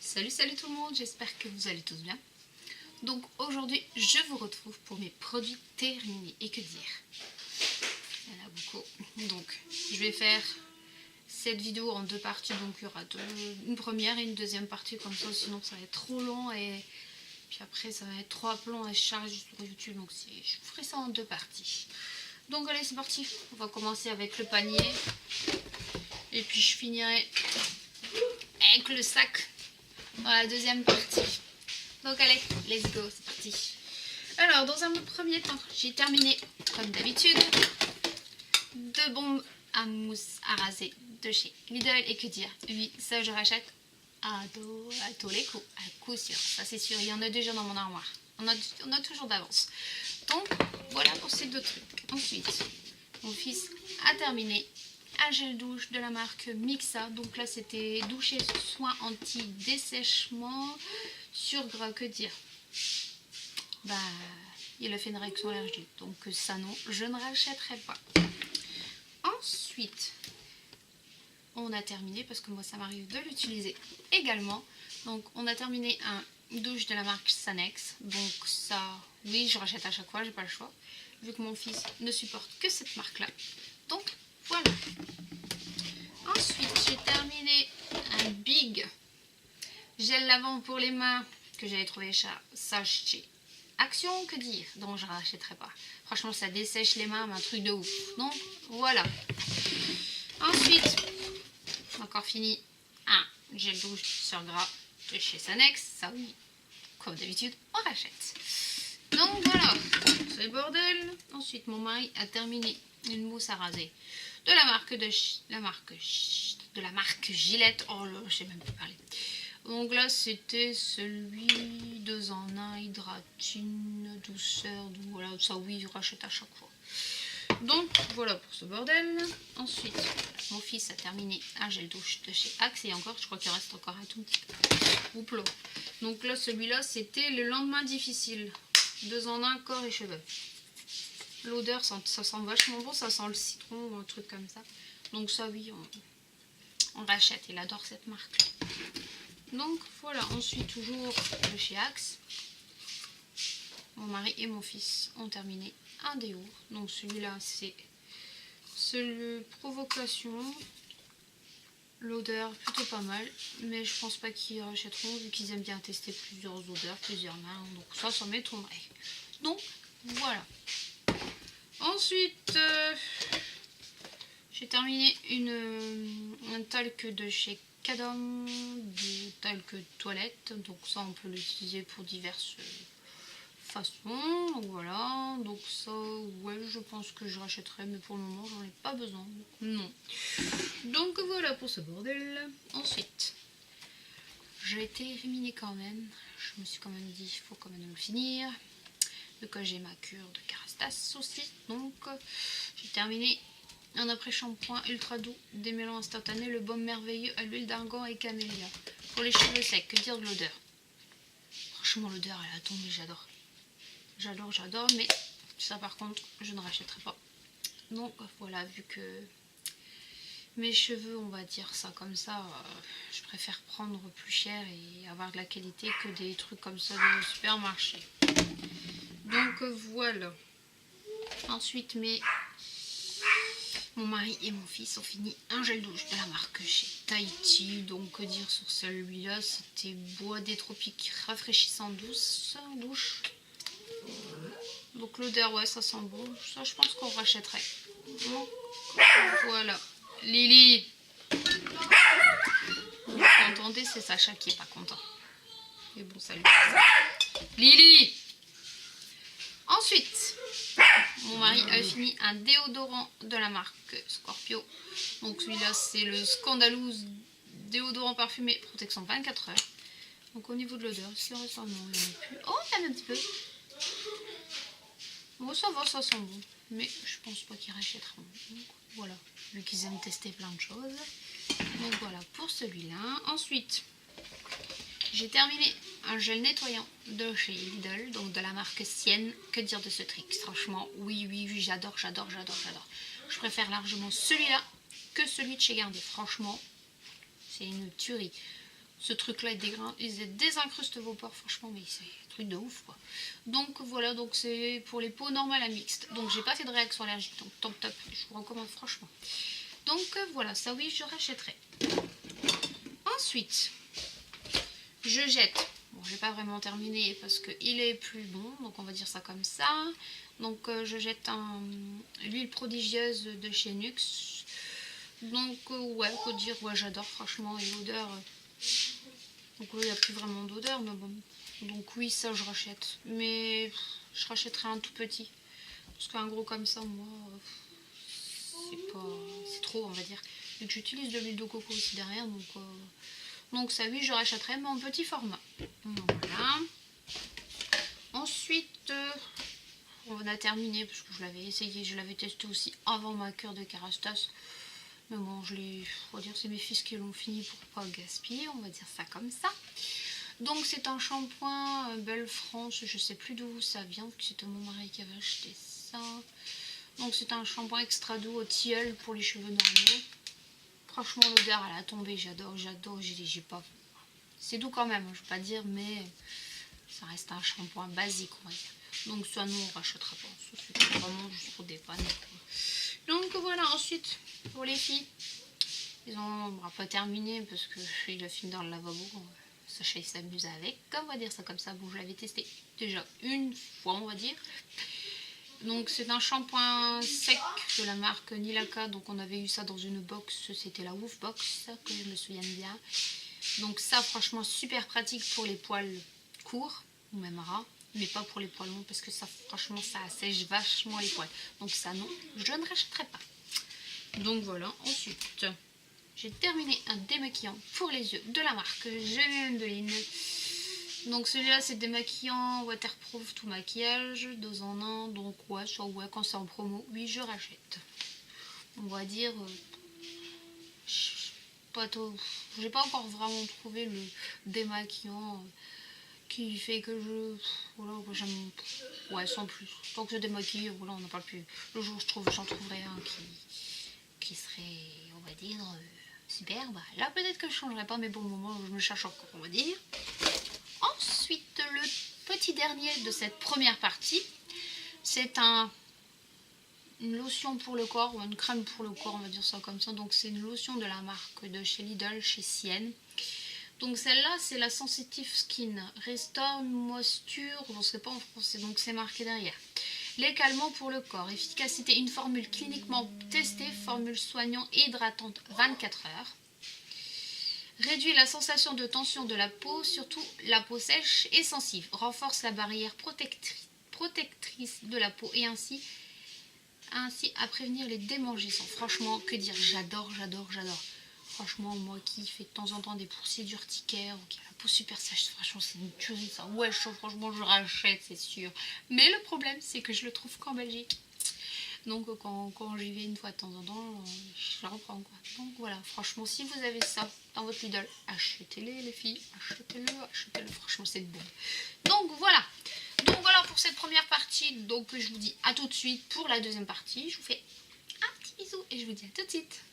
Salut tout le monde, j'espère que vous allez tous bien. Donc aujourd'hui, je vous retrouve pour mes produits terminés. Et que dire? Il y en a beaucoup. Donc, je vais faire cette vidéo en deux parties. Donc, il y aura une première et une deuxième partie comme ça. Sinon, ça va être trop long. Et puis après, ça va être trop plomb à charger sur YouTube. Donc, je ferai ça en deux parties. Donc, allez, c'est parti. On va commencer avec le panier. Et puis, je finirai avec le sac dans la deuxième partie. Donc allez, let's go, c'est parti. Alors, dans un premier temps, j'ai terminé, comme d'habitude, 2 bombes à mousse à raser de chez Lidl. Et que dire, oui, ça je rachète à tous les coups, à coup sûr. Ça c'est sûr, il y en a déjà dans mon armoire. On a toujours d'avance. Donc, voilà pour ces deux trucs. Ensuite, mon fils a terminé un gel douche de la marque Mixa. Donc là, c'était douche et soin anti-dessèchement sur gras. Que dire, bah, il a fait une réaction allergique. Donc ça, non, je ne rachèterai pas. Ensuite, on a terminé, parce que moi, ça m'arrive de l'utiliser également. Donc, on a terminé un douche de la marque Sanex. Donc ça, oui, je rachète à chaque fois, j'ai pas le choix. Vu que mon fils ne supporte que cette marque-là. Donc, voilà. Ensuite, j'ai terminé un big gel lavant pour les mains que j'avais trouvé ça chez Action. Que dire, donc je ne rachèterai pas. Franchement, ça dessèche les mains, mais un truc de ouf. Donc, voilà. Ensuite, encore fini, un gel douche sur gras de chez Sanex. Ça, oui, comme d'habitude, on rachète. Donc, voilà, c'est bordel. Ensuite, mon mari a terminé une mousse à raser de la marque Gillette. Oh là, je sais même plus parler. Donc là, c'était celui 2 en 1, hydratine, douceur. Donc voilà, ça oui, je rachète à chaque fois. Donc voilà pour ce bordel. Ensuite, mon fils a terminé un gel douche de chez Axe. Et encore, je crois qu'il reste encore un tout petit peu. Donc là, celui-là, c'était le lendemain difficile. 2 en 1, corps et cheveux. L'odeur, ça sent vachement bon, ça sent le citron ou un truc comme ça. Donc ça, oui, on rachète. Il adore cette marque. Donc voilà, ensuite toujours de chez Axe, mon mari et mon fils ont terminé un déo. Donc celui-là, c'est le Provocation. L'odeur plutôt pas mal, mais je pense pas qu'ils rachèteront vu qu'ils aiment bien tester plusieurs odeurs, plusieurs mains. Donc ça m'étonnerait. Donc voilà. Ensuite, j'ai terminé un talc de chez Cadom, du talc toilette. Donc ça, on peut l'utiliser pour diverses façons. Donc voilà. Donc ça, ouais, je pense que je rachèterai, mais pour le moment, j'en ai pas besoin. Donc non. Donc voilà pour ce bordel. Ensuite, j'ai terminé quand même. Je me suis quand même dit, il faut quand même le finir. Donc j'ai ma cure de Kerastase aussi. Donc j'ai terminé un après-shampoing ultra doux, démêlant instantané, le baume merveilleux à l'huile d'argan et camélia. Pour les cheveux secs, que dire de l'odeur? Franchement, l'odeur, elle a tombé, j'adore. J'adore, mais ça par contre, je ne rachèterai pas. Donc voilà, vu que mes cheveux, on va dire ça comme ça, je préfère prendre plus cher et avoir de la qualité que des trucs comme ça de supermarché. Donc voilà. Ensuite, mon mari et mon fils ont fini un gel douche de la marque chez Tahiti. Donc que dire sur celui-là, c'était bois des tropiques rafraîchissant douche. Donc l'odeur, ouais, ça sent bon. Ça, je pense qu'on rachèterait. Donc voilà. Lily, vous entendez, c'est Sacha qui est pas content. Mais bon, salut. Lily. Ensuite, mon mari a fini un déodorant de la marque Scorpio. Donc celui-là, c'est le Scandalouse déodorant parfumé protection 24 heures. Donc au niveau de l'odeur, est-ce qu'il en reste? Non, il n'y en a plus. Oh, il y en a un petit peu. Bon, ça va, ça sent bon. Mais je pense pas qu'ils rachèteront. Donc voilà, vu qu'ils aiment tester plein de choses. Donc voilà pour celui-là. Ensuite, j'ai terminé un gel nettoyant de chez Lidl, donc de la marque Sienne. Que dire de ce trick? Franchement, oui, j'adore. Je préfère largement celui-là que celui de chez Garnier. Franchement, c'est une tuerie. Ce truc-là, il désincruste vos pores, franchement, mais c'est un truc de ouf, quoi. Donc voilà, donc c'est pour les peaux normales à mixtes. Donc j'ai pas fait de réaction allergique, donc top, je vous recommande franchement. Donc voilà, ça oui, je rachèterai. Ensuite, je jette. Bon, je vais pas vraiment terminer parce qu'il est plus bon, donc on va dire ça comme ça. Donc je jette l'huile prodigieuse de chez Nuxe. Donc ouais, faut dire, ouais, j'adore franchement, et l'odeur. Donc il n'y a plus vraiment d'odeur, mais bon. Donc oui, ça je rachète. Mais je rachèterai un tout petit. Parce qu'un gros comme ça, moi, c'est trop, on va dire. Vu que j'utilise de l'huile de coco aussi derrière, donc ça oui, je rachèterai, mais en petit format. Voilà. Ensuite, on a terminé, parce que je l'avais essayé, je l'avais testé aussi avant ma cure de Kerastase. Mais bon, on va dire c'est mes fils qui l'ont fini pour pas gaspiller, on va dire ça comme ça. Donc c'est un shampoing Belle France, je sais plus d'où ça vient, parce que c'était mon mari qui avait acheté ça. Donc c'est un shampoing extra doux au tilleul pour les cheveux normaux. Franchement l'odeur elle a tombé, j'adore, j'ai pas... C'est doux quand même, je vais pas dire, mais ça reste un shampoing basique, on va dire. Donc ça nous on rachètera pas, c'est vraiment juste pour dépanner. Donc voilà, ensuite pour les filles, ils ont pas terminé parce qu'il a fini dans le lavabo. Sacha il s'amuse avec, on va dire ça comme ça. Bon, je l'avais testé déjà une fois, on va dire. Donc c'est un shampoing sec de la marque Nilaka. Donc on avait eu ça dans une box, c'était la Woof Box, que je me souviens bien. Donc ça franchement super pratique pour les poils courts ou même ras, mais pas pour les poils longs parce que ça franchement ça assèche vachement les poils. Donc ça non, je ne rachèterai pas. Donc voilà, ensuite j'ai terminé un démaquillant pour les yeux de la marque Maybelline. Donc celui-là c'est démaquillant waterproof tout maquillage, 2 en 1. Donc ouais, quand c'est en promo, oui je rachète. On va dire, j'ai pas encore vraiment trouvé le démaquillant qui fait que voilà, j'aime, ouais, sans plus. Tant que je démaquille, voilà, on n'en parle plus. Le jour où j'en trouverai un qui serait, on va dire, super, bah là peut-être que je changerai pas, mais pour le moment je me cherche encore, on va dire. Ensuite, le petit dernier de cette première partie, c'est une lotion pour le corps, ou une crème pour le corps, on va dire ça comme ça. Donc c'est une lotion de la marque de chez Lidl, chez Sienne. Donc celle-là, c'est la Sensitive Skin Restore Moisture, je ne sais pas en français, donc c'est marqué derrière. Les calmants pour le corps, efficacité, une formule cliniquement testée, formule soignante et hydratante 24 heures. Réduit la sensation de tension de la peau, surtout la peau sèche et sensible. Renforce la barrière protectrice de la peau et ainsi à prévenir les démangeaisons. Franchement, que dire, j'adore. Franchement, moi qui fais de temps en temps des poussées d'urticaire ou qui a la peau super sèche, franchement c'est une tuerie ça. Ouais, franchement je rachète, c'est sûr. Mais le problème c'est que je le trouve qu'en Belgique. Donc quand j'y vais une fois de temps en temps, je la reprends quoi. Donc voilà, franchement si vous avez ça dans votre Lidl, achetez-les les filles, achetez-le, franchement c'est bon. Donc voilà pour cette première partie. Donc je vous dis à tout de suite pour la deuxième partie. Je vous fais un petit bisou et je vous dis à tout de suite.